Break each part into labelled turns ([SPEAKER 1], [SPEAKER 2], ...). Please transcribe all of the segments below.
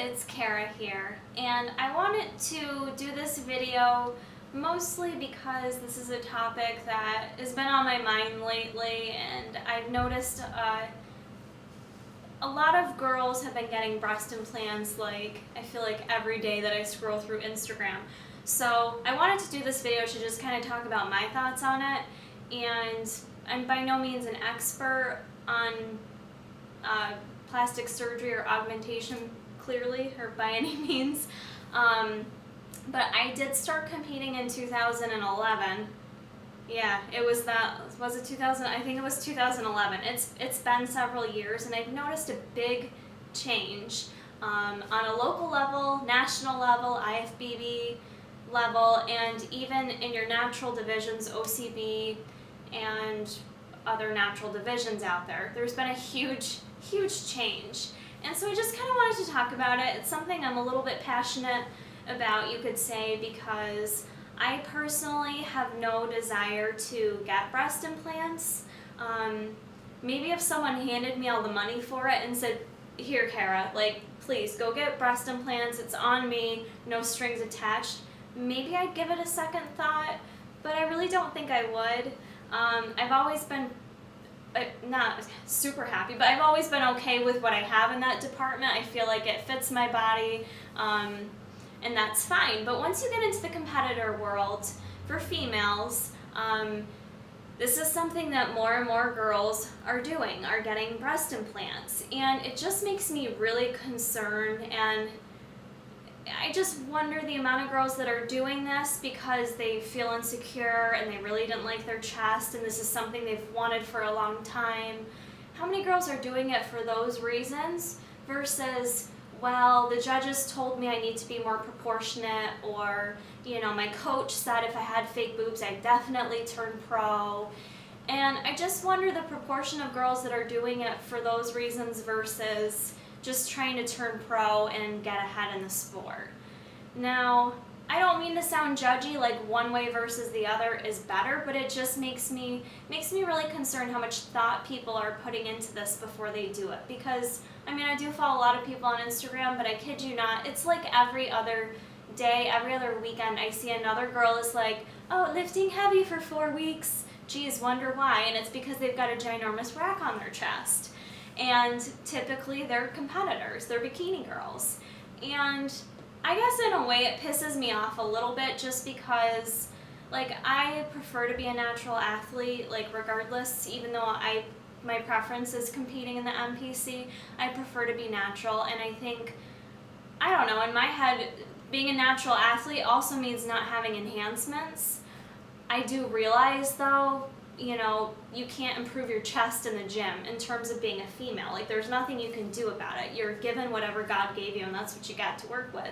[SPEAKER 1] it's Kara here, and I wanted to do this video mostly because this is a topic that has been on my mind lately, and I've noticed a lot of girls have been getting breast implants, like, I feel like every day that I scroll through Instagram. So I wanted to do this video to just kind of talk about my thoughts on it, and I'm by no means an expert on plastic surgery or augmentation, clearly, or by any means. But I did start competing in 2011. Yeah, it was it 2000? I think it was 2011. It's been several years, and I've noticed a big change on a local level, national level, IFBB level, and even in your natural divisions, OCB, and other natural divisions out there. There's been a huge change. And so I just kind of wanted to talk about it. It's something I'm a little bit passionate about, you could say, because I personally have no desire to get breast implants. Maybe if someone handed me all the money for it and said, here, Kara, like, please go get breast implants, it's on me, no strings attached, maybe I'd give it a second thought, but I really don't think I would. I've always been not super happy, but I've always been okay with what I have in that department. I feel like it fits my body, and that's fine. But once you get into the competitor world, for females, this is something that more and more girls are doing, are getting breast implants. And it just makes me really concerned, and I just wonder the amount of girls that are doing this because they feel insecure and they really didn't like their chest and this is something they've wanted for a long time. How many girls are doing it for those reasons versus, well, the judges told me I need to be more proportionate, or, you know, my coach said if I had fake boobs I'd definitely turn pro. And I just wonder the proportion of girls that are doing it for those reasons versus just trying to turn pro and get ahead in the sport. Now, I don't mean to sound judgy, like one way versus the other is better, but it just makes me really concerned how much thought people are putting into this before they do it. Because, I mean, I do follow a lot of people on Instagram, but I kid you not, it's like every other day, every other weekend, I see another girl is like, oh, lifting heavy for 4 weeks. Geez, wonder why. And it's because they've got a ginormous rack on their chest. And typically they're competitors, they're bikini girls. And I guess in a way it pisses me off a little bit just because, like, I prefer to be a natural athlete, like, regardless, even though my preference is competing in the NPC, I prefer to be natural. And I think, I don't know, in my head, being a natural athlete also means not having enhancements. I do realize, though, you know, you can't improve your chest in the gym in terms of being a female. Like, there's nothing you can do about it. You're given whatever God gave you, and that's what you got to work with.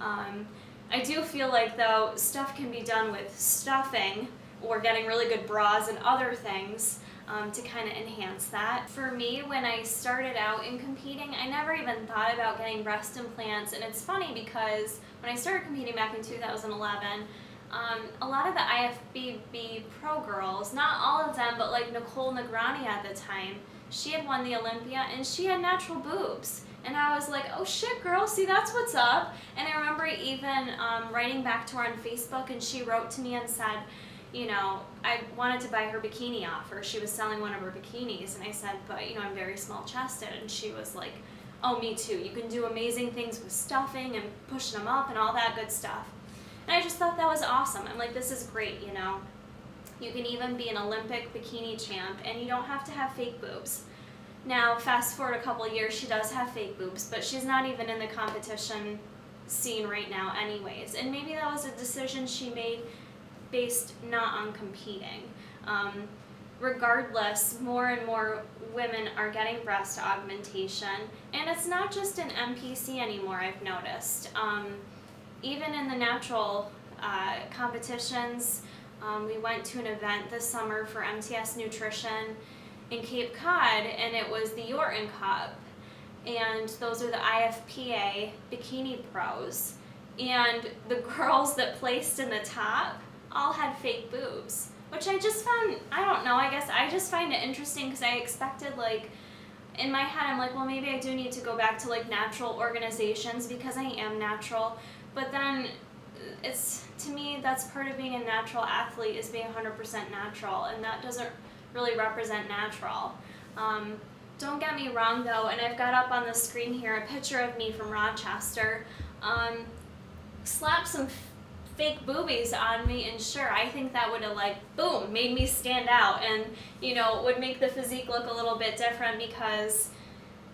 [SPEAKER 1] I do feel like, though, stuff can be done with stuffing or getting really good bras and other things to kind of enhance that. For me, when I started out in competing, I never even thought about getting breast implants, and it's funny because when I started competing back in 2011, a lot of the IFBB pro girls, not all of them, but like Nicole Negrani at the time, she had won the Olympia and she had natural boobs. And I was like, oh shit, girl, see, that's what's up. And I remember even writing back to her on Facebook, and she wrote to me and said, you know, I wanted to buy her bikini off her. She was selling one of her bikinis, and I said, but, you know, I'm very small chested. And she was like, oh, me too. You can do amazing things with stuffing and pushing them up and all that good stuff. And I just thought that was awesome. I'm like, this is great, you know. You can even be an Olympic bikini champ, and you don't have to have fake boobs. Now, fast forward a couple of years, she does have fake boobs, but she's not even in the competition scene right now anyways. And maybe that was a decision she made based not on competing. Regardless, more and more women are getting breast augmentation, and it's not just an NPC anymore, I've noticed. Even in the natural competitions, we went to an event this summer for MTS Nutrition in Cape Cod, and it was the Yorton Cup, and those are the IFPA bikini pros, and the girls that placed in the top all had fake boobs, which I just found, I don't know, I guess I just find it interesting because I expected, like, in my head, I'm like, well, maybe I do need to go back to like natural organizations because I am natural. But then to me, that's part of being a natural athlete, is being 100% natural, and that doesn't really represent natural. Don't get me wrong though, and I've got up on the screen here a picture of me from Rochester. Slap some fake boobies on me, and sure, I think that would have like, boom, made me stand out, and would make the physique look a little bit different, because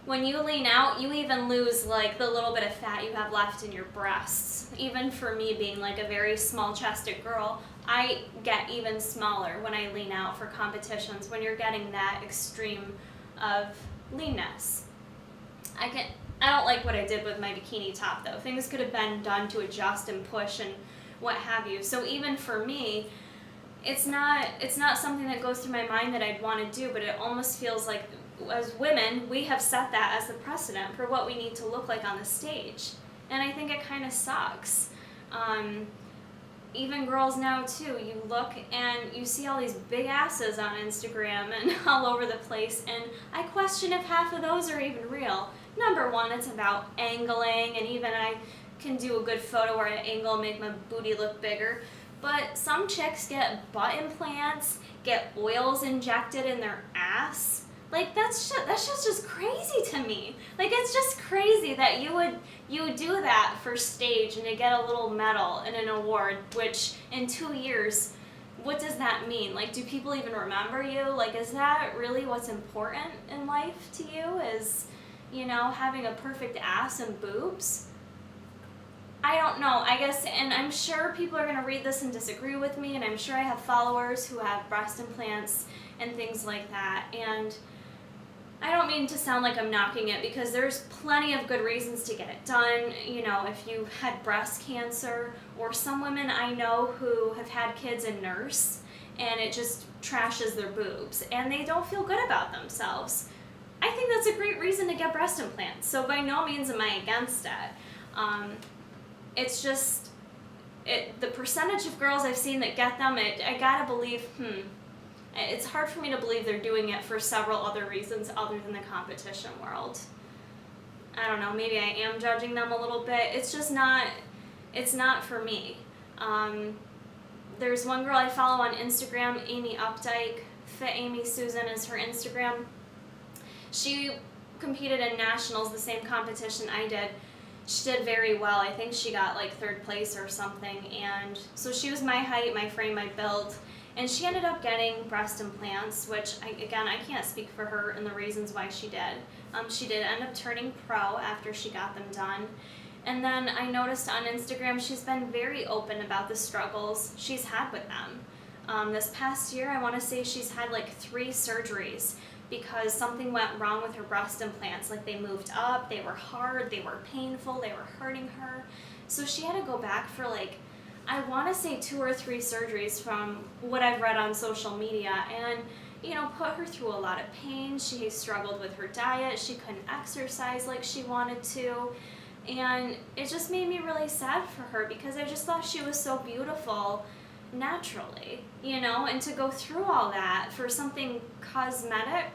[SPEAKER 1] when you lean out, you even lose like the little bit of fat you have left in your breasts. Even for me, being like a very small chested girl, I get even smaller when I lean out for competitions, when you're getting that extreme of leanness. I don't like what I did with my bikini top though. Things could have been done to adjust and push and what have you. So even for me, it's not something that goes through my mind that I'd want to do, but it almost feels like as women, we have set that as the precedent for what we need to look like on the stage. And I think it kind of sucks. Even girls now too, you look and you see all these big asses on Instagram and all over the place, and I question if half of those are even real. Number one, it's about angling, and even I can do a good photo where I angle and make my booty look bigger. But some chicks get butt implants, get oils injected in their ass. Like that's just crazy to me. Like it's just crazy that you would do that for stage and to get a little medal and an award, which in 2 years, what does that mean? Like, do people even remember you? Like, is that really what's important in life to you? Is, having a perfect ass and boobs? I don't know, I guess, and I'm sure people are going to read this and disagree with me, and I'm sure I have followers who have breast implants and things like that, and I don't mean to sound like I'm knocking it, because there's plenty of good reasons to get it done. If you had breast cancer, or some women I know who have had kids and nurse, and it just trashes their boobs, and they don't feel good about themselves. I think that's a great reason to get breast implants, so by no means am I against it. It's just, the percentage of girls I've seen that get them, I gotta believe, it's hard for me to believe they're doing it for several other reasons other than the competition world. I don't know, maybe I am judging them a little bit. It's just not, it's not for me. There's one girl I follow on Instagram, Amy Updike, Fit Amy Susan is her Instagram. She competed in nationals, the same competition I did. She did very well. I think she got like 3rd place or something, and so she was my height, my frame, my build. And she ended up getting breast implants, which, I can't speak for her and the reasons why she did. She did end up turning pro after she got them done. And then I noticed on Instagram she's been very open about the struggles she's had with them. This past year, I want to say she's had like 3 surgeries because something went wrong with her breast implants. Like, they moved up, they were hard, they were painful, they were hurting her. So she had to go back for like, I want to say 2 or 3 surgeries from what I've read on social media, and put her through a lot of pain. She struggled with her diet, she couldn't exercise like she wanted to, and it just made me really sad for her, because I just thought she was so beautiful naturally, and to go through all that for something cosmetic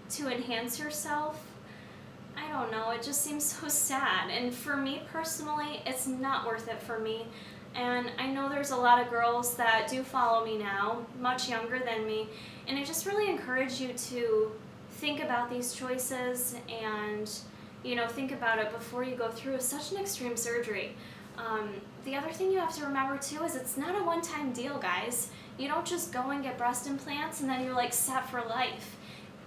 [SPEAKER 1] to enhance yourself, I don't know, it just seems so sad. And for me personally, it's not worth it for me. And I know there's a lot of girls that do follow me now, much younger than me, and I just really encourage you to think about these choices and, think about it before you go through such an extreme surgery. The other thing you have to remember too is it's not a one-time deal, guys. You don't just go and get breast implants and then you're like set for life.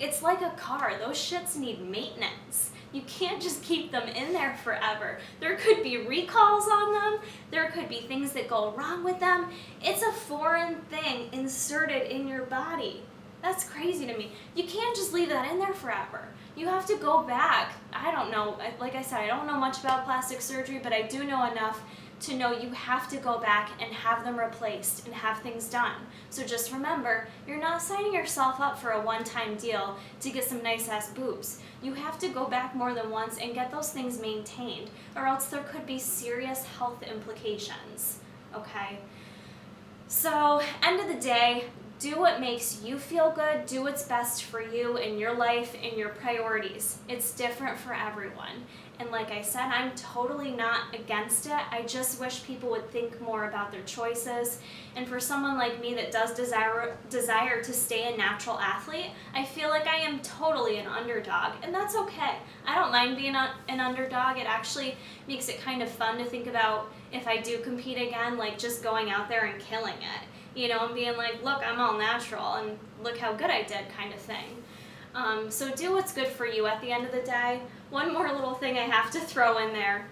[SPEAKER 1] It's like a car. Those shits need maintenance. You can't just keep them in there forever. There could be recalls on them. There could be things that go wrong with them. It's a foreign thing inserted in your body. That's crazy to me. You can't just leave that in there forever. You have to go back. I don't know. Like I said, I don't know much about plastic surgery, but I do know enough to know you have to go back and have them replaced and have things done. So just remember, you're not signing yourself up for a one-time deal to get some nice-ass boobs. You have to go back more than once and get those things maintained, or else there could be serious health implications, okay? So, end of the day, Do what makes you feel good, do what's best for you in your life and your priorities. It's different for everyone. And like I said, I'm totally not against it. I just wish people would think more about their choices. And for someone like me that does desire to stay a natural athlete, I feel like I am totally an underdog, and that's okay. I don't mind being an underdog. It actually makes it kind of fun to think about if I do compete again, like just going out there and killing it, you know, and being like, look, I'm all natural and look how good I did kind of thing. So do what's good for you at the end of the day. One more little thing I have to throw in there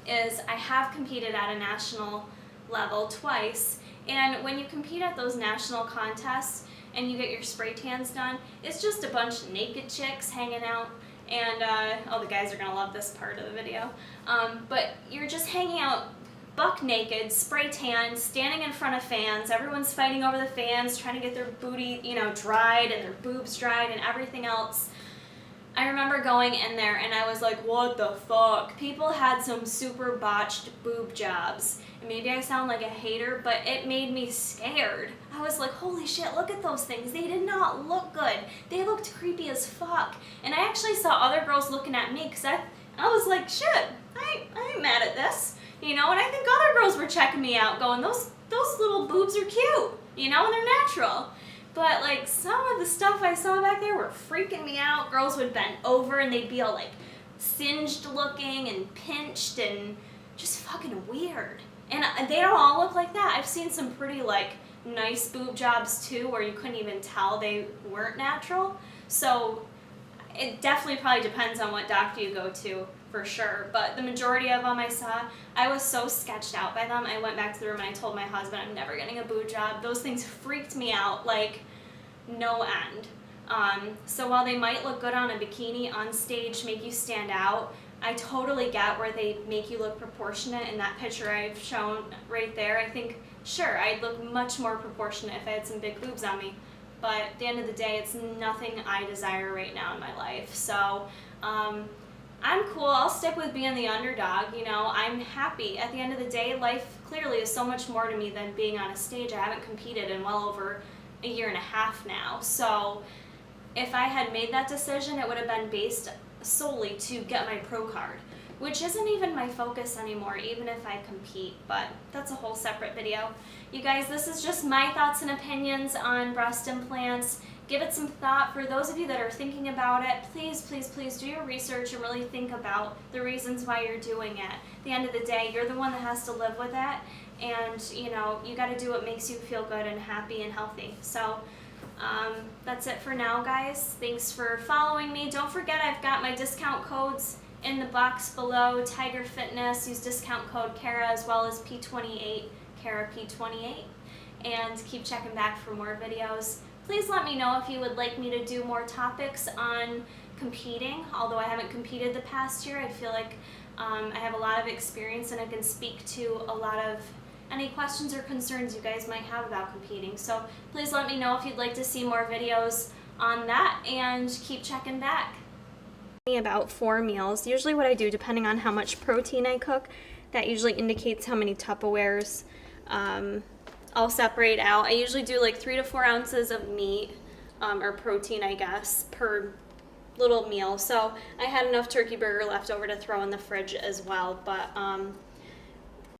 [SPEAKER 1] is I have competed at a national level twice, and when you compete at those national contests and you get your spray tans done, it's just a bunch of naked chicks hanging out, and oh, the guys are gonna love this part of the video, but you're just hanging out buck naked, spray tan, standing in front of fans. Everyone's fighting over the fans, trying to get their booty, you know, dried and their boobs dried and everything else. I remember going in there and I was like, what the fuck? People had some super botched boob jobs. And maybe I sound like a hater, but it made me scared. I was like, holy shit, look at those things. They did not look good. They looked creepy as fuck. And I actually saw other girls looking at me because I was like, shit, I ain't mad at this. You know, and I think other girls were checking me out going, those little boobs are cute, you know, and they're natural. But like some of the stuff I saw back there were freaking me out. Girls would bend over and they'd be all like singed looking and pinched and just fucking weird. And they don't all look like that. I've seen some pretty like nice boob jobs too where you couldn't even tell they weren't natural. So it definitely probably depends on what doctor you go to for sure. But the majority of them I saw, I was so sketched out by them. I went back to the room and I told my husband I'm never getting a boob job. Those things freaked me out like no end. So while they might look good on a bikini, on stage, make you stand out, I totally get where they make you look proportionate. In that picture I've shown right there, I think, sure, I'd look much more proportionate if I had some big boobs on me. But at the end of the day, it's nothing I desire right now in my life. So I'm cool. I'll stick with being the underdog. You know, I'm happy. At the end of the day, life clearly is so much more to me than being on a stage. I haven't competed in well over a year and a half now. So if I had made that decision, it would have been based solely to get my pro card, which isn't even my focus anymore, even if I compete, but that's a whole separate video. You guys, this is just my thoughts and opinions on breast implants. Give it some thought. For those of you that are thinking about it, please, please, please do your research and really think about the reasons why you're doing it. At the end of the day, you're the one that has to live with it, and you know, you got to do what makes you feel good and happy and healthy. So that's it for now, guys. Thanks for following me. Don't forget, I've got my discount codes in the box below. Tiger Fitness, use discount code Kara, as well as P28, Kara P28, and keep checking back for more videos. Please let me know if you would like me to do more topics on competing. Although I haven't competed the past year, I feel like I have a lot of experience and I can speak to a lot of any questions or concerns you guys might have about competing. So please let me know if you'd like to see more videos on that, and keep checking back. About 4 meals. Usually what I do, depending on how much protein I cook, that usually indicates how many Tupperwares I'll separate out. I usually do like 3 to 4 ounces of meat or protein, I guess, per little meal. So I had enough turkey burger left over to throw in the fridge as well. But